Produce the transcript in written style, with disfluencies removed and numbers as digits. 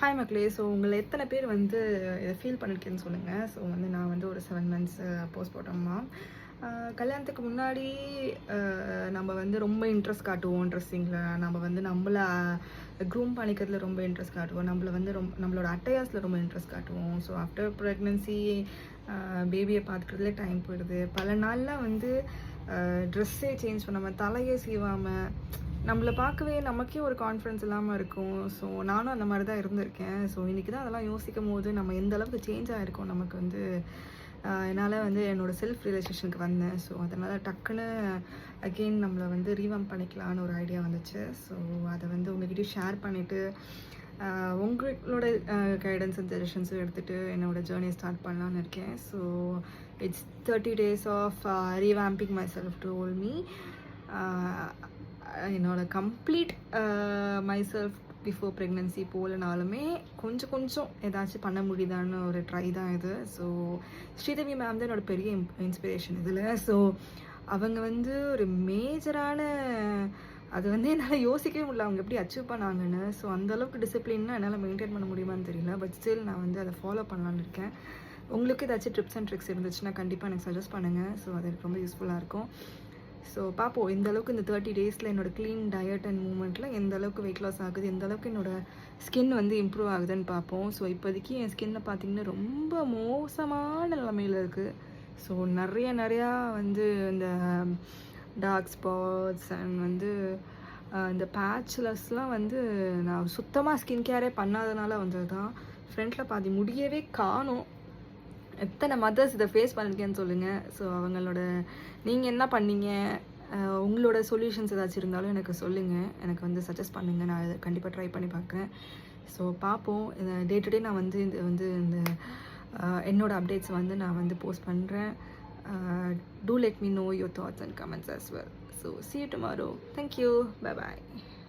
Hi மக்களே. So உங்களை எத்தனை பேர் வந்து இதை ஃபீல் பண்ணியிருக்கேன்னு சொல்லுங்கள். ஸோ வந்து நான் வந்து ஒரு 7 months போஸ்ட் போட்டோம்மா. கல்யாணத்துக்கு முன்னாடி நம்ம வந்து ரொம்ப இன்ட்ரெஸ்ட் காட்டுவோம் ட்ரெஸ்ஸிங்கில். நம்ம வந்து நம்மளை க்ரூம் பண்ணிக்கிறதுல ரொம்ப இன்ட்ரெஸ்ட் காட்டுவோம். நம்மளை வந்து நம்மளோட அட்டையாஸில் ரொம்ப இன்ட்ரெஸ்ட் காட்டுவோம். ஸோ ஆஃப்டர் ப்ரெக்னென்சி பேபியை பார்த்துக்கிறதுலே டைம் போயிடுது. பல நாளில் வந்து ட்ரெஸ்ஸே சேஞ்ச் பண்ணாமல், தலையே சீவாமல், நம்மளை பார்க்கவே நமக்கே ஒரு கான்ஃபிடன்ஸ் இல்லாமல் இருக்கும். ஸோ நானும் அந்த மாதிரி தான் இருந்திருக்கேன். ஸோ இன்றைக்கி தான் அதெல்லாம் யோசிக்கும் போது நம்ம எந்த அளவுக்கு சேஞ்ச் ஆகிருக்கோம். நமக்கு வந்து என்னால் வந்து என்னோடய செல்ஃப் ரியலைசேஷனுக்கு வந்தேன். ஸோ அதனால் டக்குன்னு அகெயின் நம்மளை வந்து ரீவாம் பண்ணிக்கலான்னு ஒரு ஐடியா வந்துச்சு. ஸோ அதை வந்து உங்கள்கிட்டயும் ஷேர் பண்ணிவிட்டு உங்களோட கைடன்ஸ் அண்ட் சஜஷன்ஸும் எடுத்துகிட்டு என்னோடய ஜேர்னியை ஸ்டார்ட் பண்ணலான்னு இருக்கேன். So it's 30 days of revamping myself to all me. என்னோடய complete myself before pregnancy போலனாலுமே கொஞ்சம் ஏதாச்சும் பண்ண முடியுதான்னு ஒரு ட்ரை தான் இது. ஸோ ஸ்ரீதேவி மேம் தான் என்னோடய பெரிய இன்ஸ்பிரேஷன் இதில். ஸோ அவங்க வந்து ஒரு மேஜரான அது வந்து என்னால் யோசிக்கவே முடியல அவங்க எப்படி அச்சீவ் பண்ணாங்கன்னு. ஸோ அந்தளவுக்கு டிசிப்ளின்னா என்னால் மெயின்டைன் பண்ண முடியுமான்னு தெரியல. பட் ஸ்டில் நான் வந்து அதை ஃபாலோ பண்ணலான்னு இருக்கேன். உங்களுக்கு ஏதாச்சும் ட்ரிப்ஸ் அண்ட் ட்ரிக்ஸ் இருந்துச்சுன்னா கண்டிப்பாக எனக்கு சஜஸ்ட் பண்ணுங்கள். ஸோ அது எனக்கு ரொம்ப யூஸ்ஃபுல்லாக இருக்கும். ஸோ பார்ப்போம் எந்த அளவுக்கு இந்த 30 days என்னோடய க்ளீன் டயட் அண்ட் மூமெண்ட்டில் எந்த அளவுக்கு வெயிட் லாஸ் ஆகுது, எந்த அளவுக்கு என்னோடய ஸ்கின் வந்து இம்ப்ரூவ் ஆகுதுன்னு பார்ப்போம். ஸோ இப்போதைக்கு என் ஸ்கின்னை பார்த்திங்கன்னா ரொம்ப மோசமான நிலைமையில் இருக்குது. ஸோ நிறையா வந்து இந்த டார்க் ஸ்பாட்ஸ் அண்ட் வந்து இந்த பேட்ச்லஸ்லாம் வந்து நான் சுத்தமாக ஸ்கின் கேரே பண்ணாதனால வந்தது தான். ஃப்ரண்ட்டில் பாதி முடியவே காணும். எத்தனை மதர்ஸ் இதை ஃபேஸ் பண்ணியிருக்கேன்னு சொல்லுங்கள். ஸோ அவங்களோட நீங்கள் என்ன பண்ணீங்க, உங்களோட சொல்யூஷன்ஸ் ஏதாச்சும் இருந்தாலும் எனக்கு சொல்லுங்கள். எனக்கு வந்து சஜஸ்ட் பண்ணுங்கள். நான் அதை கண்டிப்பாக ட்ரை பண்ணி பார்க்குறேன். ஸோ பார்ப்போம். டே டு டே நான் வந்து இந்த என்னோடய அப்டேட்ஸ் வந்து நான் வந்து போஸ்ட் பண்ணுறேன். Do let me know your thoughts and comments as well. So see you tomorrow. Thank you. Bye bye.